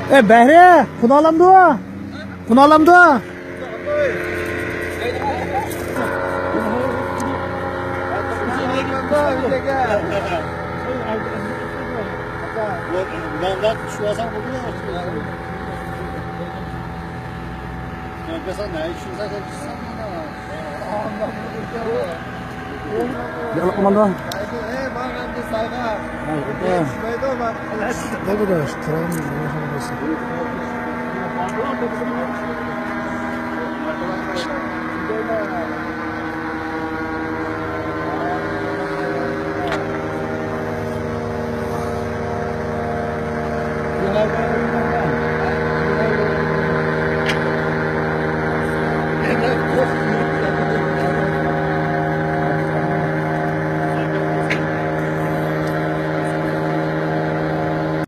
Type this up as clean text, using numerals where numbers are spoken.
Behre, bunu alamdı. Ben şu asam buldum ya. Ben sana ne işin zaten Ya komando. Ne kadar? Tren mi?